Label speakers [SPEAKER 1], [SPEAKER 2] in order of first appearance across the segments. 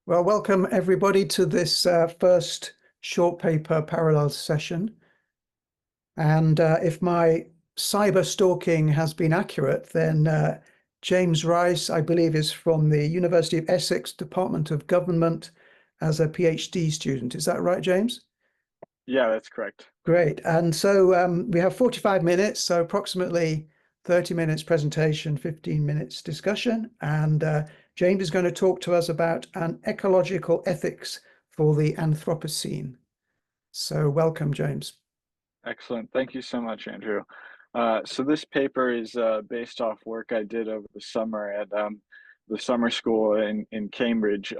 [SPEAKER 1] Well, welcome everybody to this first short paper parallel session. And if my cyber stalking has been accurate, then James Rice, I believe, is from the University of Essex Department of Government as a PhD student. Is that right, James?
[SPEAKER 2] Yeah, that's correct.
[SPEAKER 1] Great. And so we have 45 minutes, so approximately 30 minutes presentation, 15 minutes discussion. And James is going to talk to us about an ecological ethics for the Anthropocene. So welcome, James.
[SPEAKER 2] Excellent. Thank you so much, Andrew. So this paper is based off work I did over the summer at the summer school in Cambridge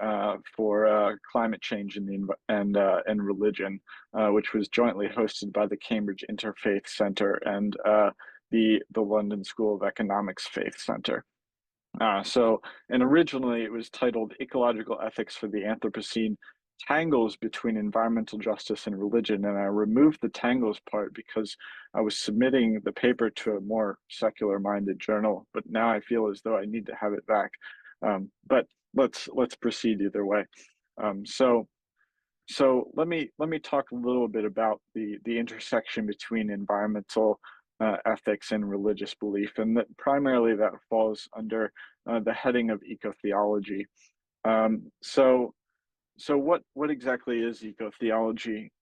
[SPEAKER 2] for climate change and religion, which was jointly hosted by the Cambridge Interfaith Center and the London School of Economics Faith Center. And originally it was titled Ecological Ethics for the Anthropocene, Tangles Between Environmental Justice and Religion. And I removed the tangles part because I was submitting the paper to a more secular-minded journal, but now I feel as though I need to have it back. But let's proceed either way. So let me talk a little bit about the intersection between environmental ethics and religious belief, and that primarily that falls under the heading of eco-theology. So what exactly is eco-theology?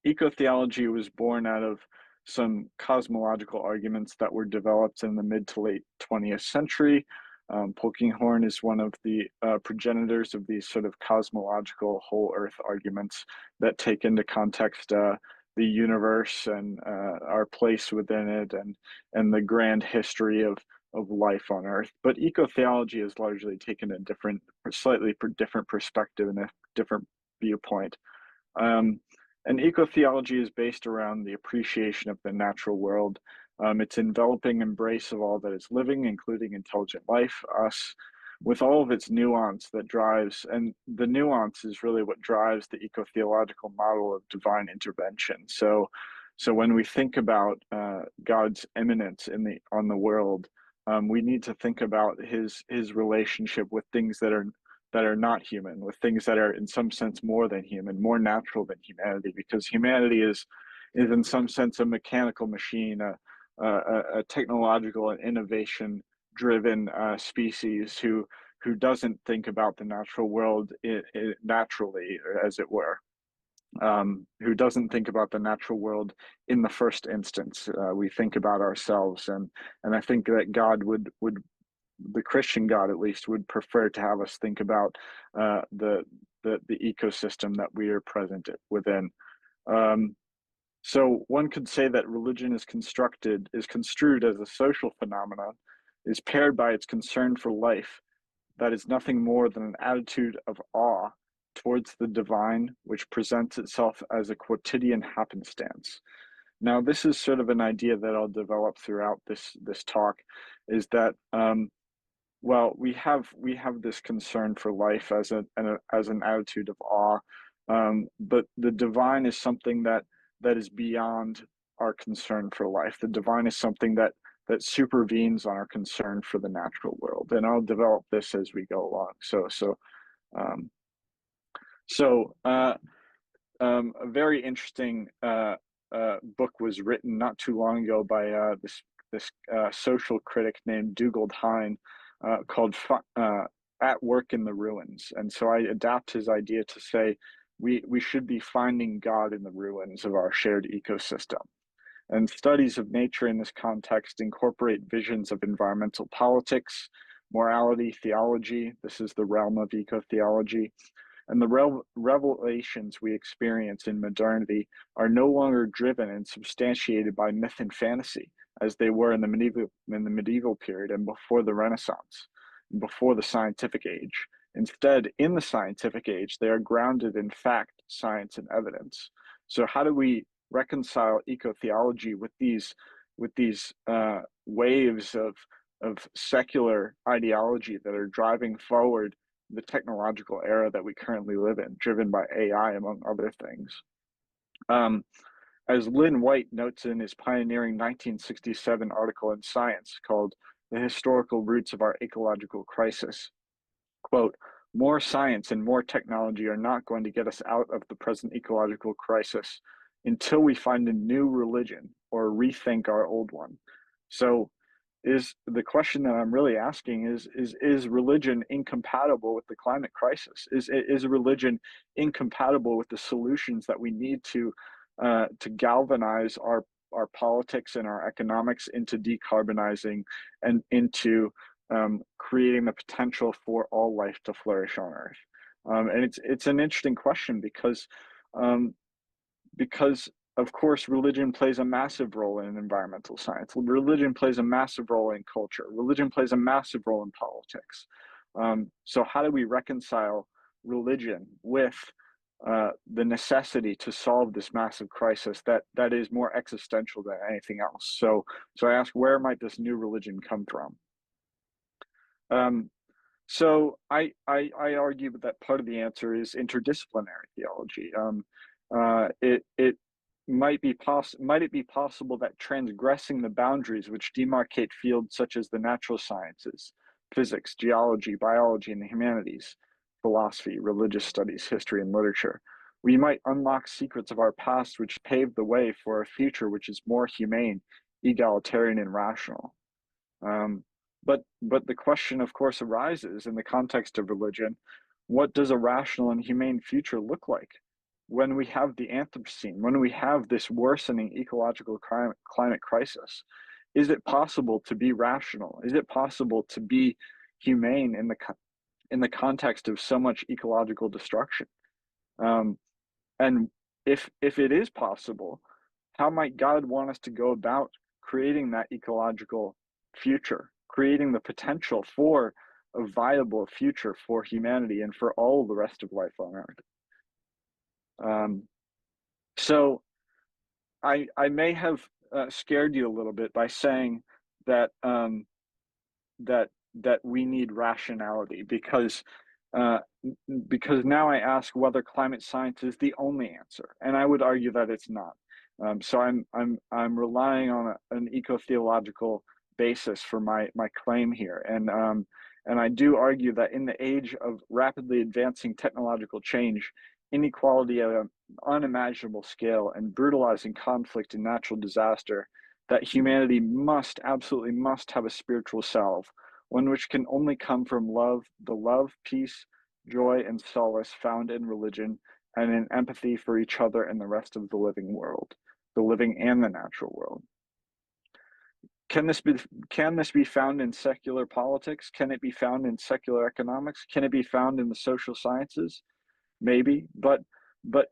[SPEAKER 2] Eco-theology was born out of some cosmological arguments that were developed in the mid to late 20th century. Polkinghorne is one of the progenitors of these sort of cosmological whole earth arguments that take into context the universe and our place within it and the grand history of life on Earth. But eco-theology is largely taken a slightly different perspective and a different viewpoint. And eco-theology is based around the appreciation of the natural world, its enveloping embrace of all that is living, including intelligent life, us, with all of its nuance that drives, and the nuance is really what drives the eco-theological model of divine intervention. So when we think about God's eminence on the world, we need to think about his relationship with things that are not human, with things that are in some sense more than human, more natural than humanity, because humanity is in some sense a mechanical machine, a technological and innovation driven species who doesn't think about the natural world naturally, as it were, who doesn't think about the natural world in the first instance. We think about ourselves, and I think that God would the Christian God at least would prefer to have us think about the ecosystem that we are present within. So one could say that religion is construed as a social phenomenon, is paired by its concern for life that is nothing more than an attitude of awe towards the divine, which presents itself as a quotidian happenstance. Now, this is sort of an idea that I'll develop throughout this talk, is that well, we have this concern for life as an attitude of awe, but the divine is something that is beyond our concern for life. The divine is something that supervenes on our concern for the natural world, and I'll develop this as we go along. Um, a very interesting book was written not too long ago by this social critic named Dugald Hine, called At Work in the Ruins. And so I adapt his idea to say we should be finding God in the ruins of our shared ecosystem. And studies of nature in this context incorporate visions of environmental politics, morality, theology. This is the realm of eco-theology. And the revelations we experience in modernity are no longer driven and substantiated by myth and fantasy, as they were in the medieval period and before the Renaissance, and before the scientific age. Instead, in the scientific age, they are grounded in fact, science, and evidence. So how do we reconcile eco-theology with these waves of secular ideology that are driving forward the technological era that we currently live in, driven by AI, among other things? As Lynn White notes in his pioneering 1967 article in Science called The Historical Roots of Our Ecological Crisis, quote, more science and more technology are not going to get us out of the present ecological crisis until we find a new religion or rethink our old one. So is the question that I'm really asking is religion incompatible with the climate crisis? Is religion incompatible with the solutions that we need to galvanize our politics and our economics into decarbonizing and into creating the potential for all life to flourish on Earth? And it's an interesting question um, because of course religion plays a massive role in environmental science. Religion plays a massive role in culture. Religion plays a massive role in politics. So how do we reconcile religion with the necessity to solve this massive crisis that is more existential than anything else? So I ask, where might this new religion come from? So I argue that part of the answer is interdisciplinary theology. It might it be possible that transgressing the boundaries which demarcate fields such as the natural sciences, physics, geology, biology, and the humanities, philosophy, religious studies, history, and literature, we might unlock secrets of our past which paved the way for a future which is more humane, egalitarian, and rational. Um, but the question, of course, arises in the context of religion: what does a rational and humane future look like when we have the Anthropocene, when we have this worsening ecological climate crisis? Is it possible to be rational? Is it possible to be humane in the context of so much ecological destruction? Um, and if it is possible, how might God want us to go about creating that ecological future, creating the potential for a viable future for humanity and for all the rest of life on Earth? Um, so I may have scared you a little bit by saying that that we need rationality uh, because now I ask whether climate science is the only answer, and I would argue that it's not. So I'm relying on an eco-theological basis for my claim here, and I do argue that in the age of rapidly advancing technological change, inequality at an unimaginable scale, and brutalizing conflict and natural disaster, that humanity absolutely must have a spiritual salve, one which can only come from love, the love, peace, joy, and solace found in religion, and in empathy for each other and the rest of the living world, the living and the natural world. Can this be found in secular politics? Can it be found in secular economics? Can it be found in the social sciences? Maybe, but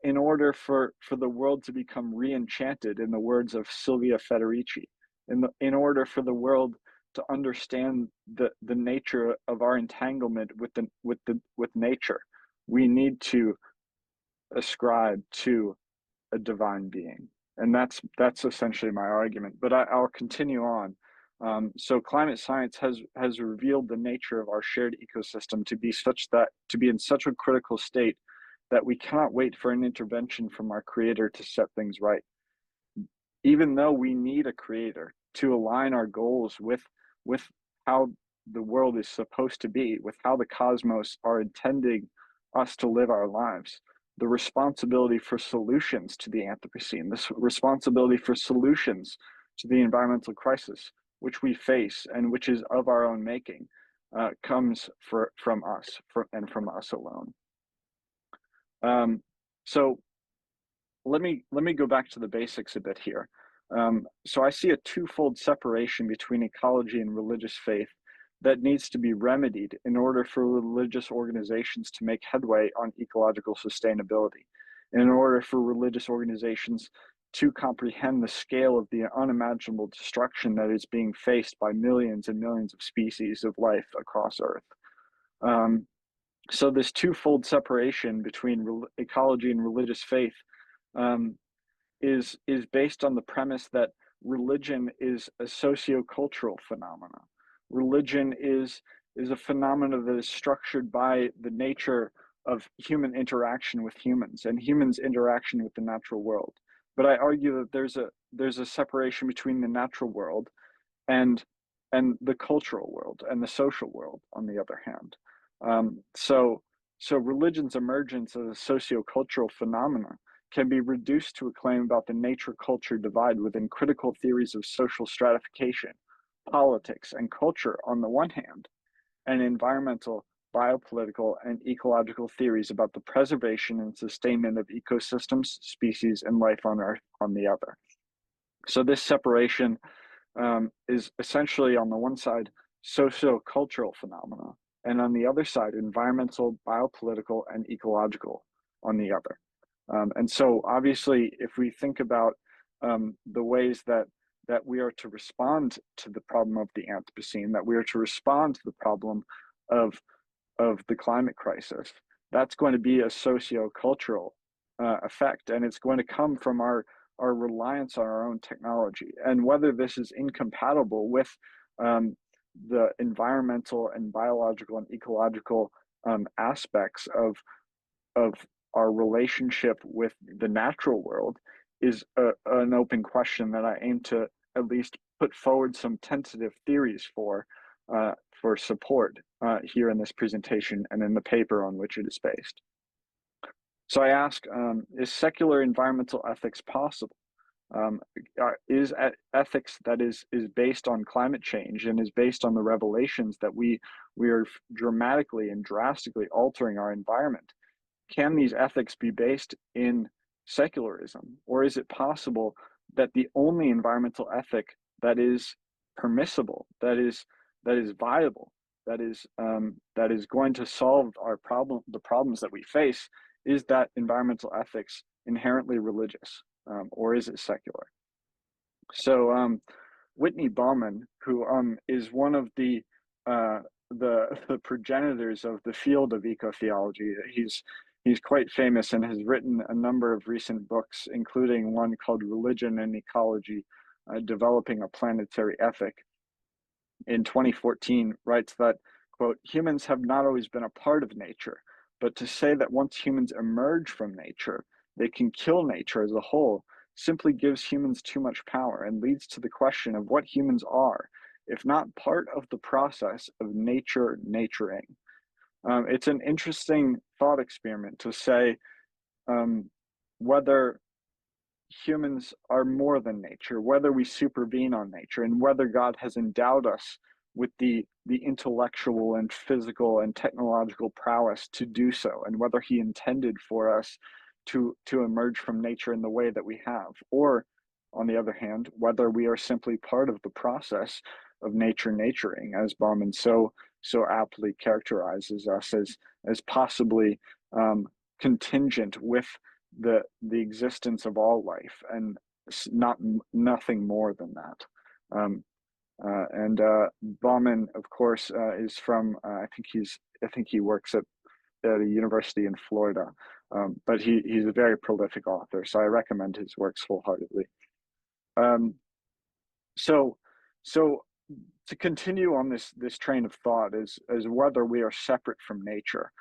[SPEAKER 2] in order for the world to become re-enchanted, in the words of Silvia Federici, in order for the world to understand the nature of our entanglement with nature, we need to ascribe to a divine being, and that's essentially my argument. But I'll continue on. So climate science has revealed the nature of our shared ecosystem to be in such a critical state that we cannot wait for an intervention from our creator to set things right. Even though we need a creator to align our goals with how the world is supposed to be, with how the cosmos are intending us to live our lives, the responsibility for solutions to the Anthropocene, this responsibility for solutions to the environmental crisis which we face and which is of our own making, comes from us and from us alone. So let me go back to the basics a bit here. So I see a twofold separation between ecology and religious faith that needs to be remedied in order for religious organizations to make headway on ecological sustainability, and in order for religious organizations to comprehend the scale of the unimaginable destruction that is being faced by millions and millions of species of life across Earth. So this twofold separation between ecology and religious faith is based on the premise that religion is a sociocultural phenomenon. Religion is a phenomenon that is structured by the nature of human interaction with humans and humans' interaction with the natural world. But I argue that there's a separation between the natural world and the cultural world and the social world, on the other hand. So So religion's emergence as a sociocultural phenomenon can be reduced to a claim about the nature-culture divide within critical theories of social stratification, politics, and culture on the one hand, and environmental, biopolitical, and ecological theories about the preservation and sustainment of ecosystems, species, and life on Earth on the other. So this separation is essentially, on the one side, socio-cultural phenomena, and on the other side, environmental, biopolitical, and ecological on the other. And so obviously, if we think about the ways that we are to respond to the problem of the Anthropocene, that we are to respond to the problem of the climate crisis, that's going to be a socio-cultural effect, and it's going to come from our reliance on our own technology, and whether this is incompatible with the environmental and biological and ecological aspects of our relationship with the natural world is an open question that I aim to at least put forward some tentative theories for support here in this presentation and in the paper on which it is based. So I ask, is secular environmental ethics possible? Is ethics that is based on climate change and is based on the revelations that we are dramatically and drastically altering our environment? Can these ethics be based in secularism, or is it possible that the only environmental ethic that is permissible, that is viable, that is going to solve the problems that we face, is that environmental ethics inherently religious, or is it secular? So Whitney Bauman, who is one of the progenitors of the field of eco-theology, he's quite famous and has written a number of recent books, including one called Religion and Ecology, Developing a Planetary Ethic. In 2014, writes that, quote, humans have not always been a part of nature, but to say that once humans emerge from nature, they can kill nature as a whole simply gives humans too much power and leads to the question of what humans are, if not part of the process of naturing. It's an interesting thought experiment to say whether humans are more than nature, whether we supervene on nature, and whether God has endowed us with the intellectual and physical and technological prowess to do so, and whether he intended for us to emerge from nature in the way that we have, or on the other hand, whether we are simply part of the process of naturing, as Bauman so aptly characterizes us as possibly contingent with the existence of all life and nothing more than that. Bauman, of course, is from I think he works at a university in Florida, but he's a very prolific author, so I recommend his works wholeheartedly. So to continue on this train of thought as whether we are separate from nature,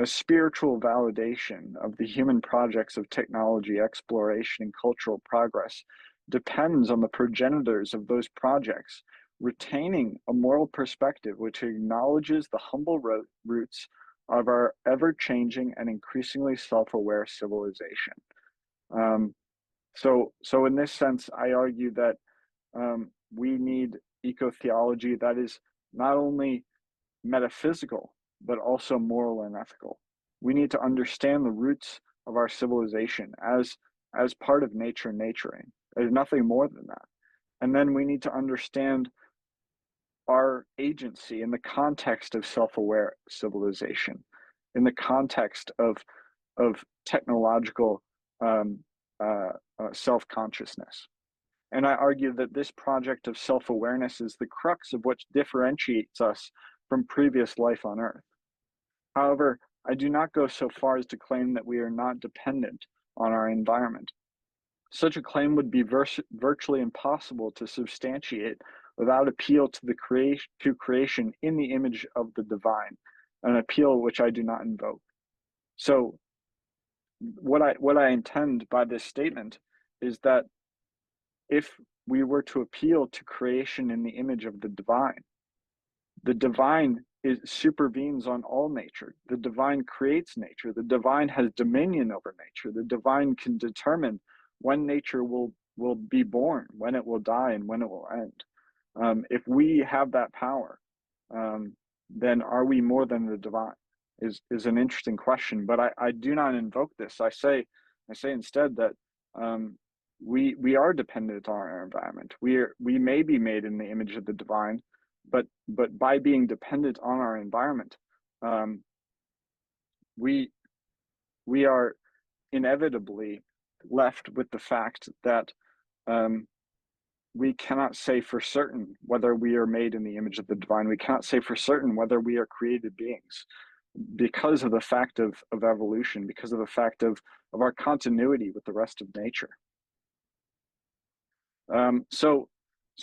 [SPEAKER 2] a spiritual validation of the human projects of technology, exploration, and cultural progress depends on the progenitors of those projects retaining a moral perspective which acknowledges the humble roots of our ever-changing and increasingly self-aware civilization. So in this sense, I argue that we need eco-theology that is not only metaphysical, but also moral and ethical. We need to understand the roots of our civilization as part of naturing. There's nothing more than that. And then we need to understand our agency in the context of self-aware civilization, in the context of technological self-consciousness. And I argue that this project of self-awareness is the crux of what differentiates us from previous life on Earth. However, I do not go so far as to claim that we are not dependent on our environment. Such a claim would be virtually impossible to substantiate without appeal to creation in the image of the divine, an appeal which I do not invoke. So what I intend by this statement is that if we were to appeal to creation in the image of the divine it supervenes on all nature. The divine creates nature. The divine has dominion over nature. The divine can determine when nature will be born, when it will die, and when it will end. If we have that power, then are we more than the divine? Is an interesting question. But I do not invoke this. I say instead that we are dependent on our environment. We may be made in the image of the divine, but by being dependent on our environment, we are inevitably left with the fact that we cannot say for certain whether we are made in the image of the divine. We cannot say for certain whether we are created beings because of the fact of evolution, because of the fact of our continuity with the rest of nature. So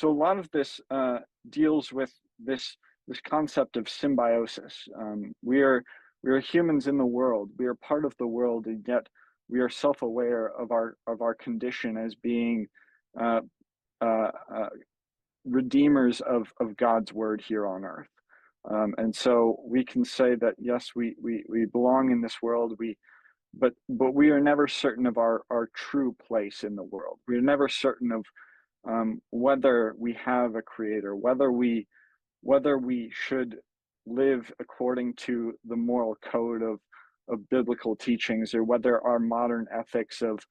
[SPEAKER 2] a lot of this deals with this concept of symbiosis. We are humans in the world. We are part of the world, and yet we are self-aware of our condition as being redeemers of God's word here on earth. And so we can say that yes, we belong in this world. But we are never certain of our true place in the world. We are never certain of whether we have a creator, whether we should live according to the moral code of biblical teachings, or whether our modern ethics of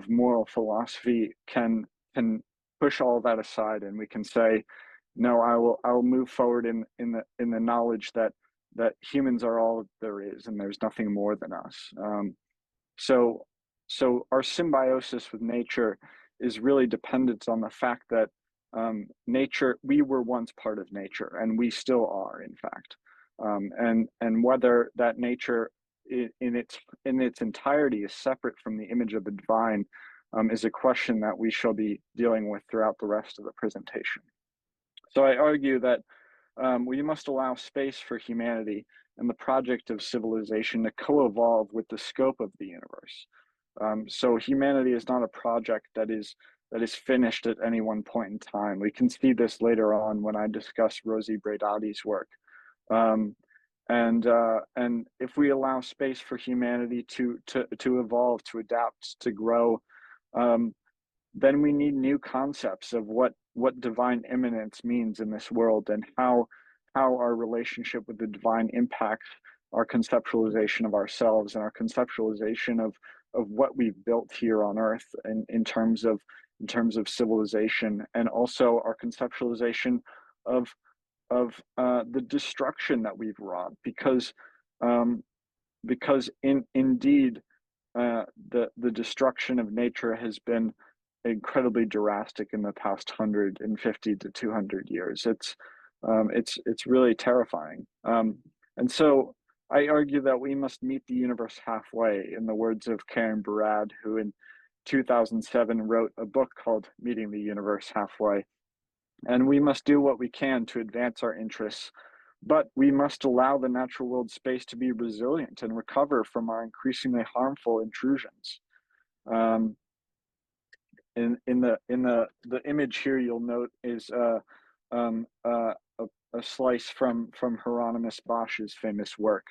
[SPEAKER 2] moral philosophy can push all that aside, and we can say, no, I will move forward in the knowledge that humans are all there is, and there's nothing more than us. So our symbiosis with nature is really dependent on the fact that nature, we were once part of nature, and we still are, in fact. And whether that nature in its entirety is separate from the image of the divine is a question that we shall be dealing with throughout the rest of the presentation. So I argue that we must allow space for humanity and the project of civilization to co-evolve with the scope of the universe. So humanity is not a project that is finished at any one point in time. We can see this later on when I discuss Rosi Bradati's work. And if we allow space for humanity to evolve, to adapt, to grow, then we need new concepts of what divine immanence means in this world, and how our relationship with the divine impacts our conceptualization of ourselves and our conceptualization of what we've built here on earth in terms of civilization, and also our conceptualization of the destruction that we've wrought, because indeed the destruction of nature has been incredibly drastic in the past 150 to 200 years. It's really terrifying. And so I argue that we must meet the universe halfway, in the words of Karen Barad, who in 2007 wrote a book called Meeting the Universe Halfway. And we must do what we can to advance our interests, but we must allow the natural world space to be resilient and recover from our increasingly harmful intrusions. In the image here, you'll note is a slice from Hieronymus Bosch's famous work.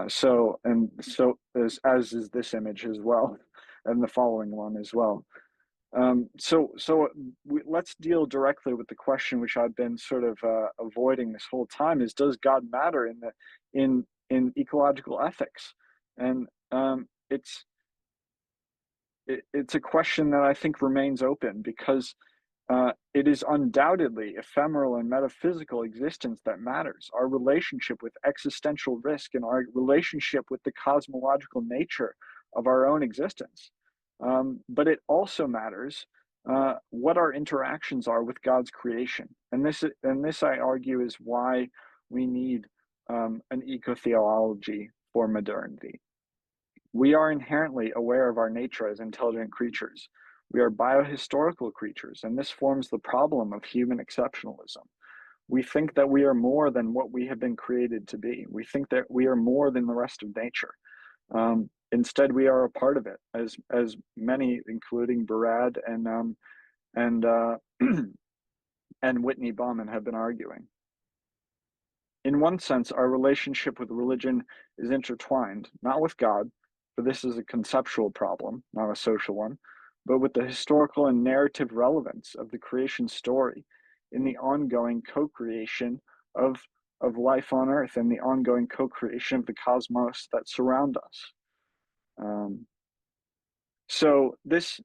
[SPEAKER 2] So as is this image as well, and the following one as well. Let's deal directly with the question which I've been sort of avoiding this whole time: is, does God matter in ecological ethics? And it's a question that I think remains open, because it is undoubtedly ephemeral and metaphysical existence that matters. Our relationship with existential risk, and our relationship with the cosmological nature of our own existence. But it also matters what our interactions are with God's creation. And this I argue is why we need an eco-theology for modernity. We are inherently aware of our nature as intelligent creatures. We are biohistorical creatures, and this forms the problem of human exceptionalism. We think that we are more than what we have been created to be. We think that we are more than the rest of nature. Instead, we are a part of it, as many, including Barad and Whitney Bauman, have been arguing. In one sense, our relationship with religion is intertwined, not with God, for this is a conceptual problem, not a social one, but with the historical and narrative relevance of the creation story in the ongoing co-creation of, of life on Earth and the ongoing co-creation of the cosmos that surround us. So this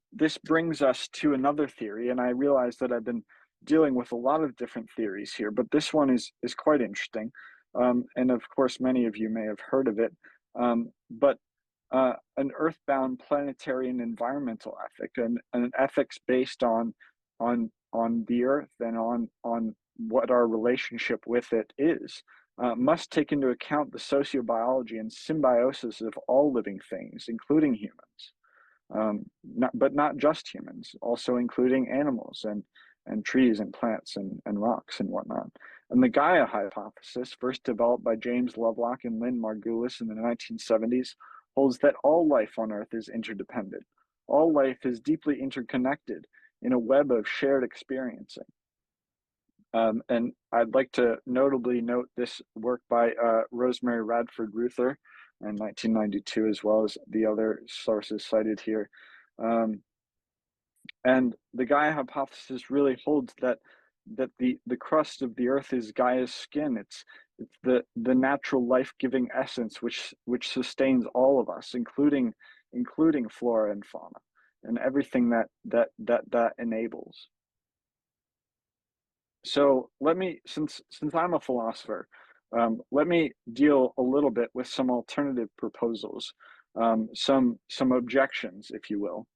[SPEAKER 2] brings us to another theory, and I realize that I've been dealing with a lot of different theories here, but this one is quite interesting, and of course many of you may have heard of it. But an earthbound planetary and environmental ethic, and an ethics based on the Earth and on what our relationship with it is, must take into account the sociobiology and symbiosis of all living things, including humans. But not just humans, also including animals and trees and plants and rocks and whatnot. And the Gaia hypothesis, first developed by James Lovelock and Lynn Margulis in the 1970s, holds that all life on Earth is interdependent. All life is deeply interconnected in a web of shared experiencing. And I'd like to notably note this work by Rosemary Radford Ruther in 1992, as well as the other sources cited here. And the Gaia hypothesis really holds that the crust of the Earth is Gaia's skin. It's the natural life-giving essence which sustains all of us, including flora and fauna, and everything that enables. So let me, since I'm a philosopher, let me deal a little bit with some alternative proposals, some objections, if you will,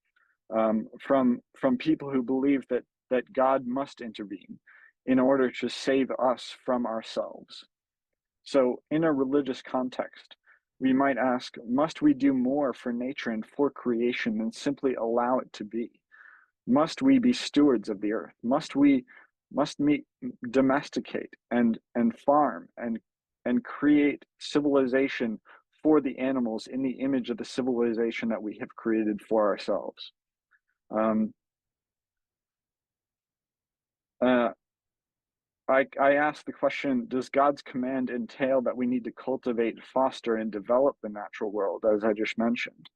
[SPEAKER 2] from people who believe that God must intervene in order to save us from ourselves. So in a religious context, we might ask, must we do more for nature and for creation than simply allow it to be? Must we be stewards of the earth? Must we domesticate and farm and create civilization for the animals in the image of the civilization that we have created for ourselves? I ask the question, does God's command entail that we need to cultivate, foster, and develop the natural world, as I just mentioned?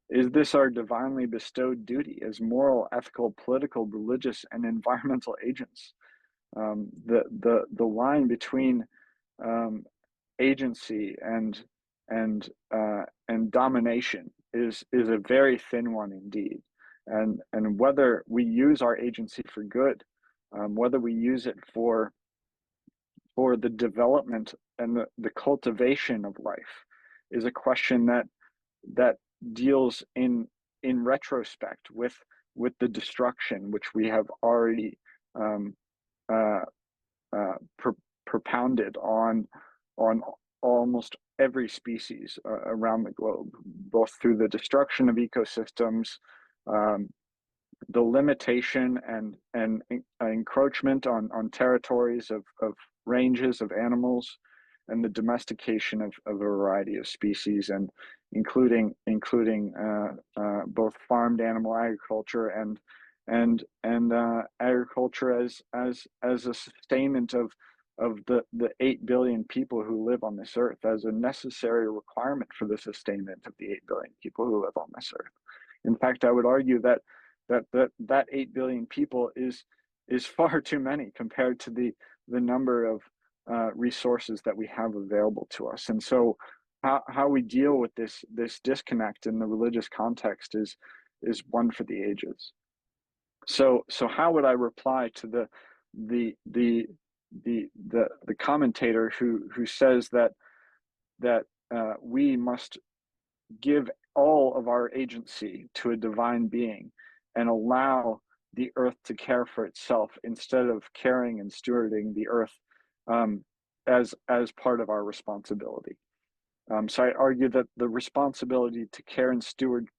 [SPEAKER 2] Is this our divinely bestowed duty as moral, ethical, political, religious, and environmental agents? The line between agency and domination is a very thin one indeed. And whether we use our agency for good, whether we use it for the development and the cultivation of life, is a question that deals in retrospect with the destruction which we have already propounded on almost every species around the globe, both through the destruction of ecosystems, the limitation and encroachment on territories of ranges of animals, and the domestication of a variety of species, and including both farmed animal agriculture and agriculture as a sustainment of the 8 billion people who live on this earth, as a necessary requirement for the sustainment of the 8 billion people who live on this earth. In fact, I would argue that 8 billion people is far too many compared to the number of resources that we have available to us. And so how we deal with this disconnect in the religious context is one for the ages. So how would I reply to the commentator who says that we must give all of our agency to a divine being and allow the earth to care for itself instead of caring and stewarding the earth as part of our responsibility? So I argue that the responsibility to care and stewardship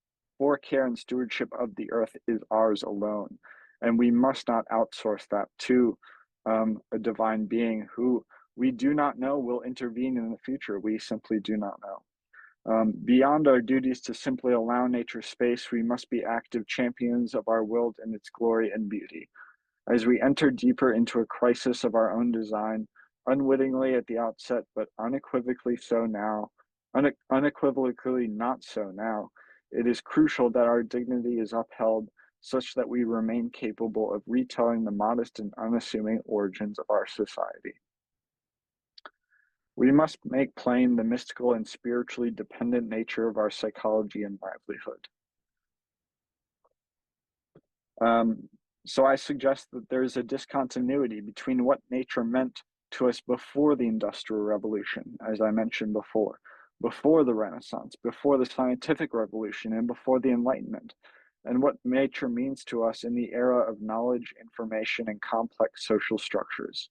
[SPEAKER 2] of the earth is ours alone, and we must not outsource that to a divine being who we do not know will intervene in the future. We simply do not know. Beyond our duties to simply allow nature space, we must be active champions of our world and its glory and beauty. As we enter deeper into a crisis of our own design, unwittingly at the outset, but unequivocally so now, unequivocally not so now. It is crucial that our dignity is upheld such that we remain capable of retelling the modest and unassuming origins of our society. We must make plain the mystical and spiritually dependent nature of our psychology and livelihood. So I suggest that there is a discontinuity between what nature meant to us before the Industrial Revolution, as I mentioned before the Renaissance, before the Scientific Revolution, and before the Enlightenment, and what nature means to us in the era of knowledge, information, and complex social structures.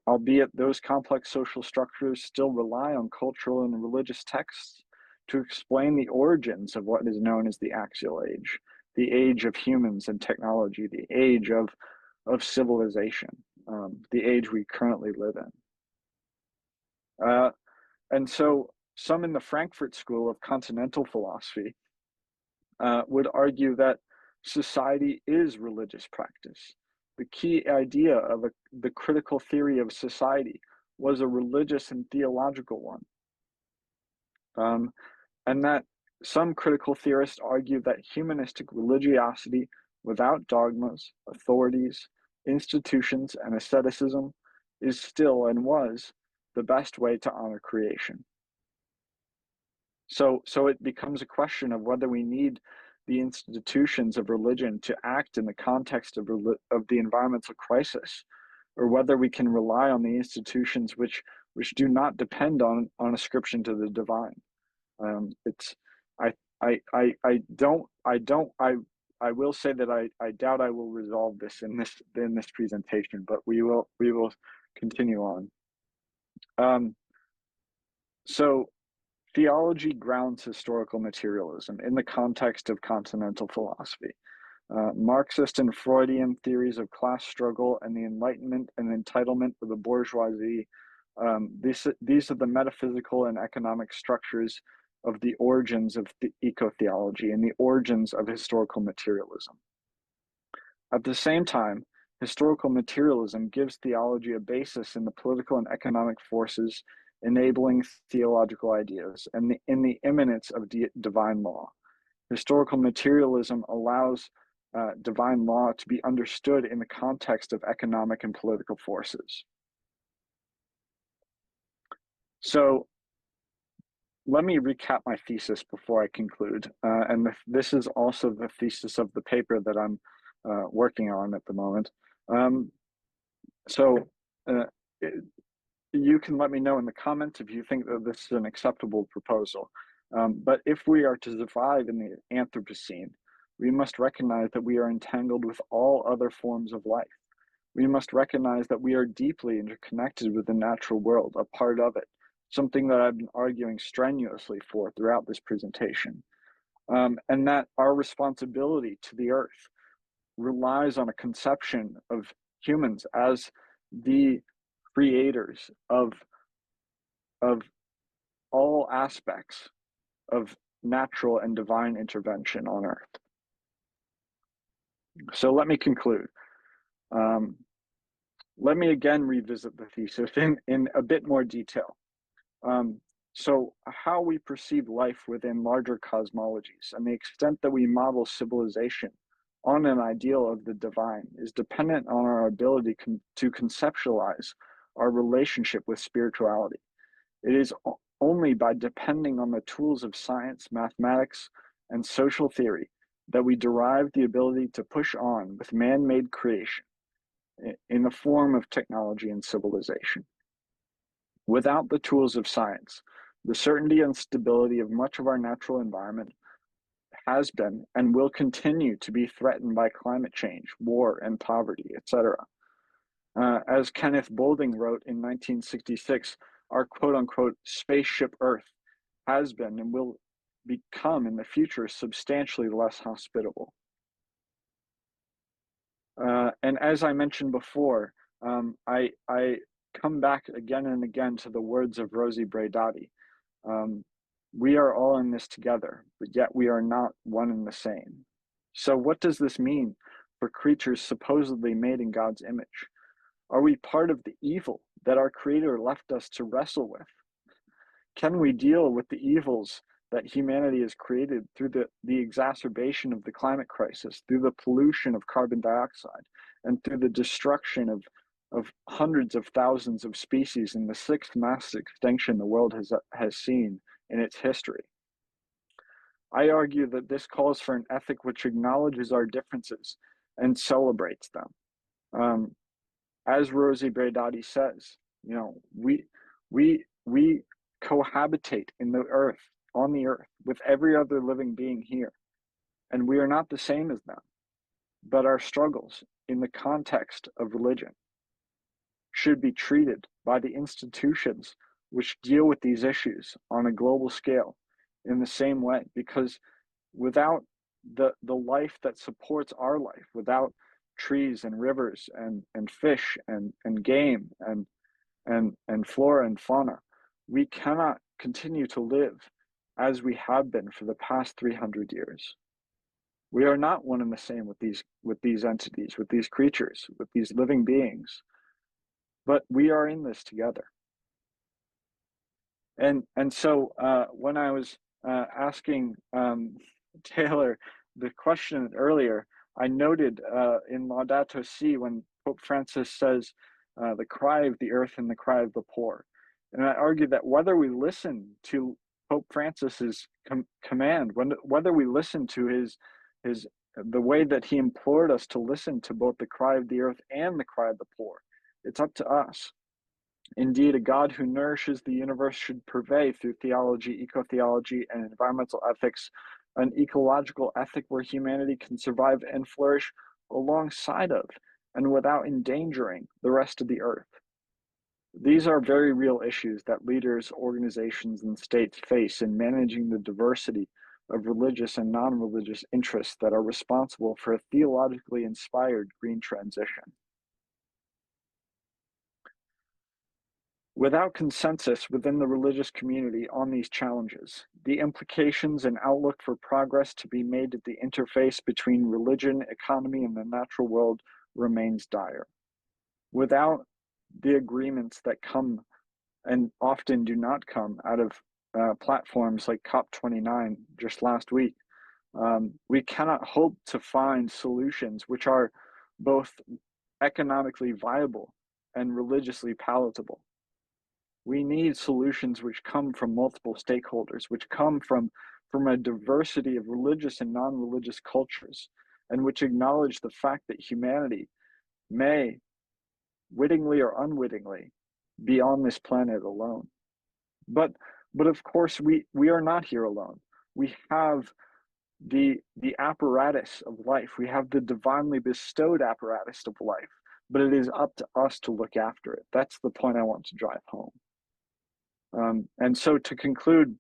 [SPEAKER 2] Albeit those complex social structures still rely on cultural and religious texts to explain the origins of what is known as the Axial Age, the age of humans and technology, the age of civilization, the age we currently live in. And so some in the Frankfurt School of Continental Philosophy would argue that society is religious practice. The key idea of the critical theory of society was a religious and theological one. And that some critical theorists argue that humanistic religiosity without dogmas, authorities, institutions, and asceticism is still and was the best way to honor creation. So it becomes a question of whether we need the institutions of religion to act in the context of the environmental crisis, or whether we can rely on the institutions which do not depend on ascription to the divine. I will say that I doubt I will resolve this in this presentation, but we will continue on. So theology grounds historical materialism in the context of continental philosophy. Marxist and Freudian theories of class struggle and the Enlightenment and entitlement of the bourgeoisie. These are the metaphysical and economic structures of the origins of the eco-theology and the origins of historical materialism. At the same time, historical materialism gives theology a basis in the political and economic forces enabling theological ideas and in the immanence of divine law. Historical materialism allows divine law to be understood in the context of economic and political forces. So let me recap my thesis before I conclude. This is also the thesis of the paper that I'm working on at the moment. You can let me know in the comments if you think that this is an acceptable proposal. But if we are to survive in the Anthropocene, we must recognize that we are entangled with all other forms of life. We must recognize that we are deeply interconnected with the natural world, a part of it, something that I've been arguing strenuously for throughout this presentation. And that our responsibility to the earth relies on a conception of humans as the creators of all aspects of natural and divine intervention on earth. So let me conclude. Let me again revisit the thesis in a bit more detail. So how we perceive life within larger cosmologies and the extent that we model civilization on an ideal of the divine is dependent on our ability to conceptualize our relationship with spirituality. It is only by depending on the tools of science, mathematics, and social theory that we derive the ability to push on with man-made creation in the form of technology and civilization. Without the tools of science, the certainty and stability of much of our natural environment has been and will continue to be threatened by climate change, war, and poverty, etc. As Kenneth Boulding wrote in 1966, our quote-unquote spaceship Earth has been and will become in the future substantially less hospitable. And as I mentioned before, I come back again and again to the words of Rosi Braidotti. We are all in this together, but yet we are not one and the same. So what does this mean for creatures supposedly made in God's image? Are we part of the evil that our Creator left us to wrestle with? Can we deal with the evils that humanity has created through the exacerbation of the climate crisis, through the pollution of carbon dioxide, and through the destruction of hundreds of thousands of species in the sixth mass extinction the world has seen in its history? I argue that this calls for an ethic which acknowledges our differences and celebrates them. As Rosie Braidotti says, you know, we cohabitate in the earth, on the earth, with every other living being here, and we are not the same as them. But our struggles in the context of religion should be treated by the institutions which deal with these issues on a global scale in the same way, because without the life that supports our life, without trees and rivers and fish and game and flora and fauna, we cannot continue to live as we have been for the past 300 years. We are not one and the same with these entities, with these creatures, with these living beings, but we are in this together. And so when I was asking Taylor the question earlier, I noted in Laudato Si when Pope Francis says, the cry of the earth and the cry of the poor. And I argue that whether we listen to Pope Francis's command, whether we listen to the way that he implored us to listen to both the cry of the earth and the cry of the poor, it's up to us. Indeed, a God who nourishes the universe should purvey through theology, eco-theology, and environmental ethics, an ecological ethic where humanity can survive and flourish alongside of and without endangering the rest of the earth. These are very real issues that leaders, organizations, and states face in managing the diversity of religious and non-religious interests that are responsible for a theologically inspired green transition. Without consensus within the religious community on these challenges, the implications and outlook for progress to be made at the interface between religion, economy, and the natural world remains dire. Without the agreements that come and often do not come out of platforms like COP29 just last week, we cannot hope to find solutions which are both economically viable and religiously palatable. We need solutions which come from multiple stakeholders, which come from a diversity of religious and non-religious cultures, and which acknowledge the fact that humanity may, wittingly or unwittingly, be on this planet alone. But of course, we are not here alone. We have the apparatus of life. We have the divinely bestowed apparatus of life, but it is up to us to look after it. That's the point I want to drive home. And so to conclude,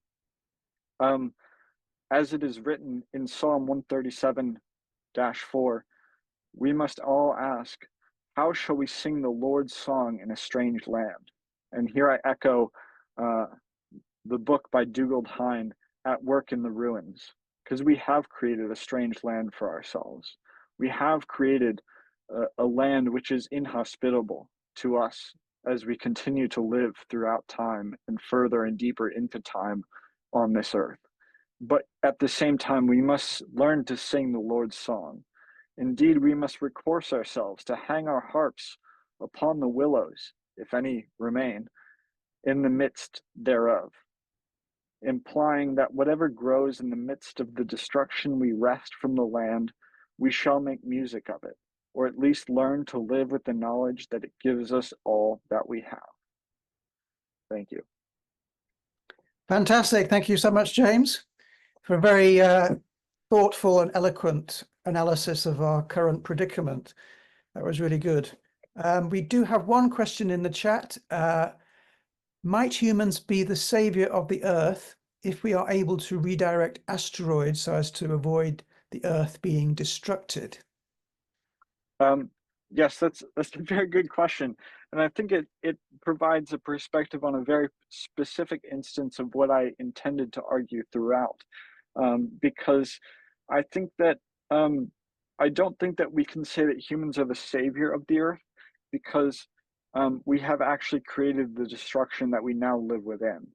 [SPEAKER 2] as it is written in Psalm 137-4, we must all ask, how shall we sing the Lord's song in a strange land? And here I echo the book by Dugald Hine, At Work in the Ruins, because we have created a strange land for ourselves. We have created a land which is inhospitable to us as we continue to live throughout time and further and deeper into time on this earth. But at the same time, we must learn to sing the Lord's song. Indeed, we must recourse ourselves to hang our harps upon the willows, if any remain, in the midst thereof, implying that whatever grows in the midst of the destruction we wrest from the land, we shall make music of it, or at least learn to live with the knowledge that it gives us all that we have. Thank you.
[SPEAKER 1] Fantastic. Thank you so much, James, for a very thoughtful and eloquent analysis of our current predicament. That was really good. We do have one question in the chat. Might humans be the savior of the Earth if we are able to redirect asteroids so as to avoid the Earth being destructed?
[SPEAKER 2] Yes, that's a very good question. And I think it provides a perspective on a very specific instance of what I intended to argue throughout. Because I think that I don't think that we can say that humans are the savior of the Earth, because we have actually created the destruction that we now live within.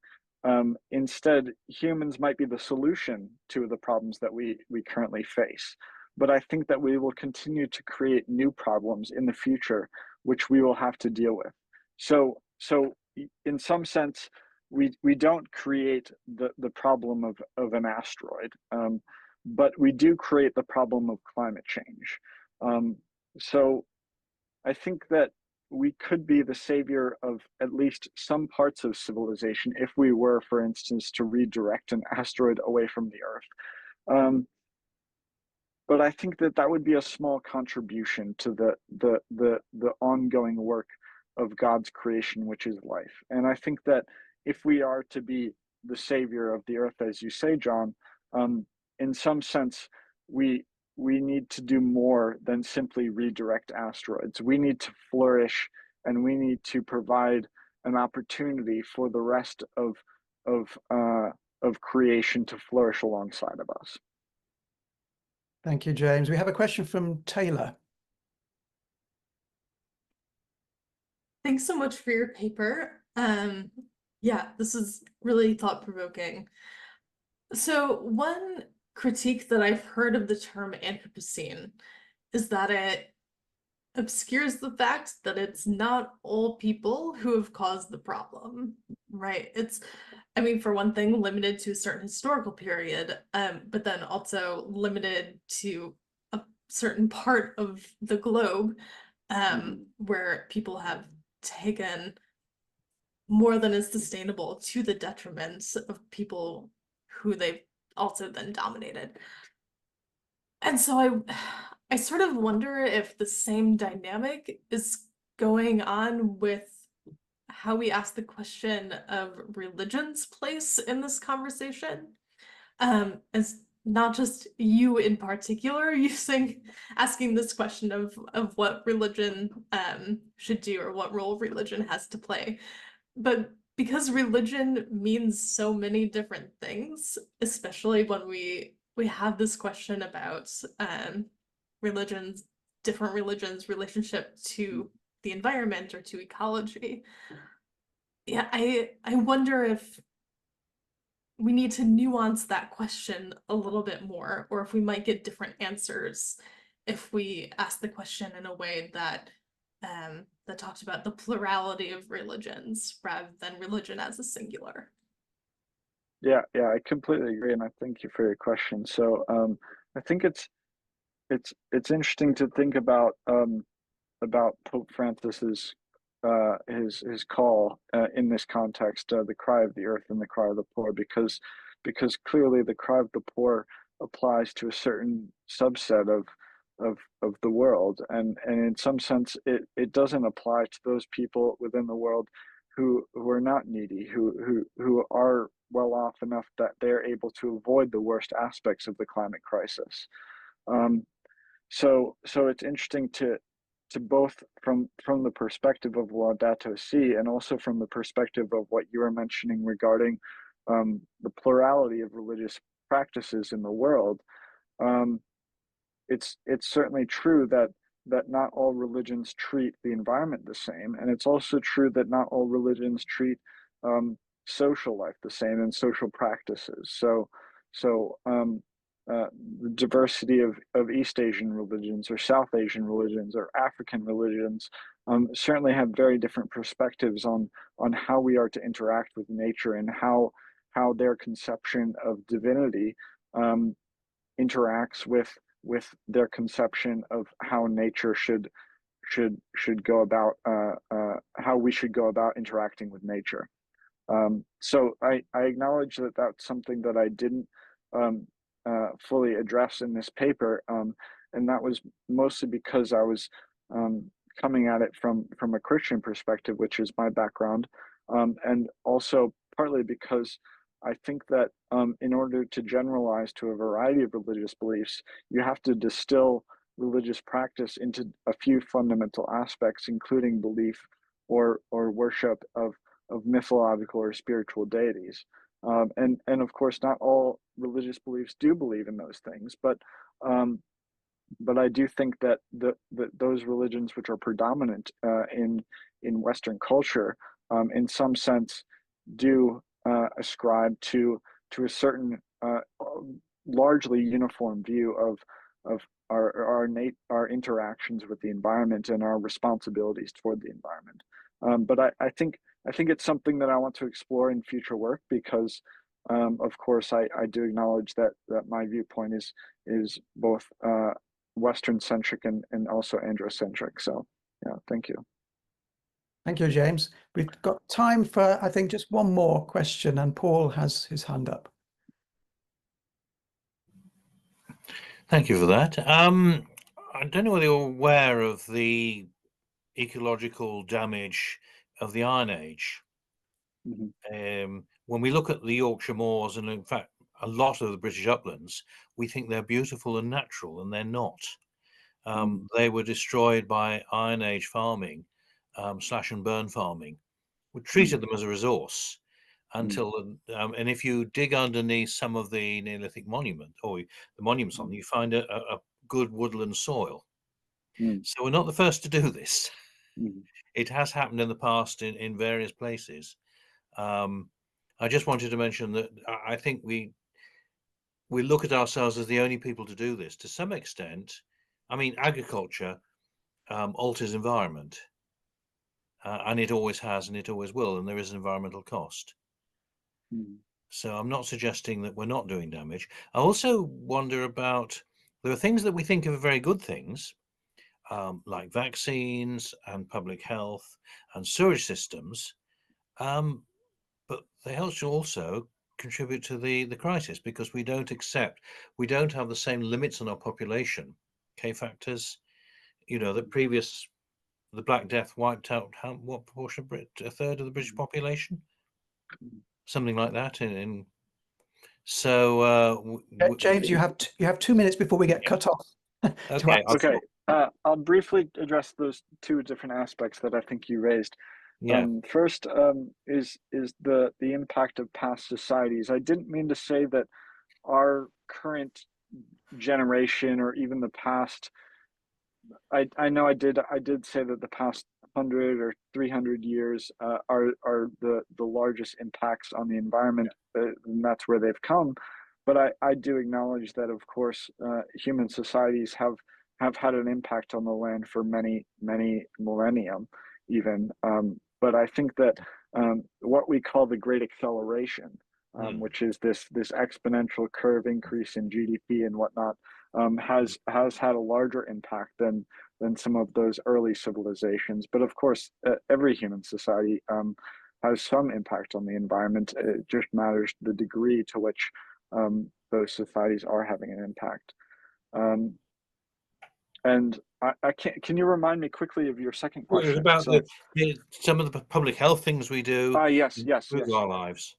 [SPEAKER 2] Instead, humans might be the solution to the problems that we currently face. But I think that we will continue to create new problems in the future, which we will have to deal with. So in some sense, we don't create the problem of an asteroid, but we do create the problem of climate change. So I think that we could be the savior of at least some parts of civilization if we were, for instance, to redirect an asteroid away from the Earth. But I think that that would be a small contribution to the ongoing work of God's creation, which is life. And I think that if we are to be the savior of the Earth, as you say, John, in some sense, we need to do more than simply redirect asteroids. We need to flourish, and we need to provide an opportunity for the rest of creation to flourish alongside of us.
[SPEAKER 1] Thank you, James. We have a question from Taylor.
[SPEAKER 3] Thanks so much for your paper. Yeah, this is really thought-provoking. So one critique that I've heard of the term Anthropocene is that it obscures the fact that it's not all people who have caused the problem, right? It's, I mean, for one thing, limited to a certain historical period, but then also limited to a certain part of the globe, where people have taken more than is sustainable to the detriment of people who they've also then dominated. And so I sort of wonder if the same dynamic is going on with how we ask the question of religion's place in this conversation. As not just you in particular asking this question of what religion should do or what role religion has to play, but because religion means so many different things, especially when we have this question about different religions' relationship to the environment or to ecology. Yeah, I wonder if we need to nuance that question a little bit more, or if we might get different answers if we ask the question in a way that that talks about the plurality of religions rather than religion as a singular.
[SPEAKER 2] Yeah, I completely agree, and I thank you for your question. So I think it's interesting to think about Pope Francis's his call in this context, the cry of the earth and the cry of the poor, because clearly the cry of the poor applies to a certain subset of the world, and in some sense it doesn't apply to those people within the world who are not needy, who are well off enough that they're able to avoid the worst aspects of the climate crisis. So it's interesting to both from the perspective of Laudato Si and also from the perspective of what you were mentioning regarding the plurality of religious practices in the world. It's certainly true that not all religions treat the environment the same, and it's also true that not all religions treat social life the same and social practices. So the diversity of East Asian religions or South Asian religions or African religions certainly have very different perspectives on how we are to interact with nature and how their conception of divinity interacts with their conception of how nature should go about how we should go about interacting with nature. So I acknowledge that that's something that I didn't fully address in this paper, and that was mostly because I was coming at it from a Christian perspective, which is my background, and also partly because I think that in order to generalize to a variety of religious beliefs, you have to distill religious practice into a few fundamental aspects, including belief or worship of mythological or spiritual deities. And of course, not all religious beliefs do believe in those things, but I do think that those religions which are predominant in Western culture, in some sense, do ascribe to a certain largely uniform view of our interactions with the environment and our responsibilities toward the environment. But I think it's something that I want to explore in future work, because of course I do acknowledge that my viewpoint is both Western centric and also androcentric. So yeah, thank you.
[SPEAKER 1] Thank you, James. We've got time for, I think, just one more question, and Paul has his hand up.
[SPEAKER 4] Thank you for that. I don't know whether you're aware of the ecological damage of the Iron Age.
[SPEAKER 2] Mm-hmm.
[SPEAKER 4] When we look at the Yorkshire moors, and in fact a lot of the British uplands, we think they're beautiful and natural, and they're not. They were destroyed by Iron Age farming, slash and burn farming. We treated them as a resource until, and if you dig underneath some of the Neolithic monument, or the monuments on, you find a good woodland soil. So we're not the first to do this. It has happened in the past in various places. I just wanted to mention that I think we look at ourselves as the only people to do this to some extent. I mean, agriculture alters environment, and it always has, and it always will, and there is an environmental cost. So I'm not suggesting that we're not doing damage. I also wonder about, there are things that we think of very good things, like vaccines and public health and sewage systems, but they also contribute to the crisis, because we don't have the same limits on our population. K factors, the Black Death wiped out what proportion of a third of the British population, something like that. So
[SPEAKER 1] James, you have 2 minutes before we get cut off.
[SPEAKER 2] Okay. I'll briefly address those two different aspects that I think you raised. First is the impact of past societies. I didn't mean to say that our current generation or even the past. I know I did say that the past 100 or 300 years are the largest impacts on the environment, and that's where they've come. But I do acknowledge that, of course, human societies have had an impact on the land for many millennia, even. But I think that what we call the Great Acceleration, which is this exponential curve increase in GDP and whatnot, has had a larger impact than some of those early civilizations. But of course, every human society has some impact on the environment. It just matters the degree to which those societies are having an impact. And I can't. Can you remind me quickly of your second question?
[SPEAKER 4] About some of the public health things we do.
[SPEAKER 2] Yes.
[SPEAKER 4] Our lives.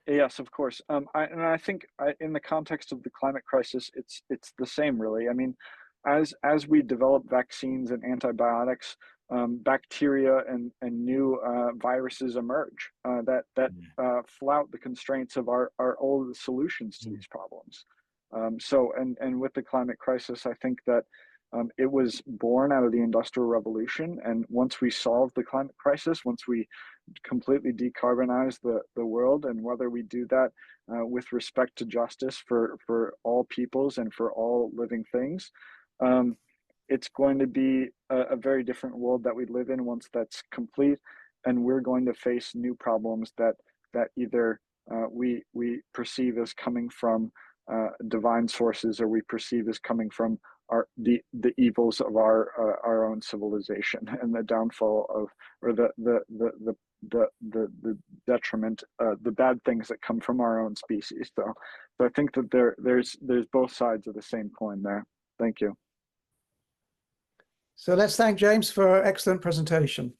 [SPEAKER 2] Yes, of course. I think in the context of the climate crisis, it's the same, really. I mean, as we develop vaccines and antibiotics, bacteria and new viruses emerge that flout the constraints of our old solutions to these problems. So with the climate crisis, I think that it was born out of the Industrial Revolution, and once we solve the climate crisis, once we completely decarbonize the world, and whether we do that with respect to justice for all peoples and for all living things, it's going to be a very different world that we live in once that's complete, and we're going to face new problems that either we perceive as coming from divine sources, or we perceive as coming from the evils of our own civilization and the downfall of, or the detriment, the bad things that come from our own species. So I think that there's both sides of the same coin there. Thank you.
[SPEAKER 1] So let's thank James for an excellent presentation.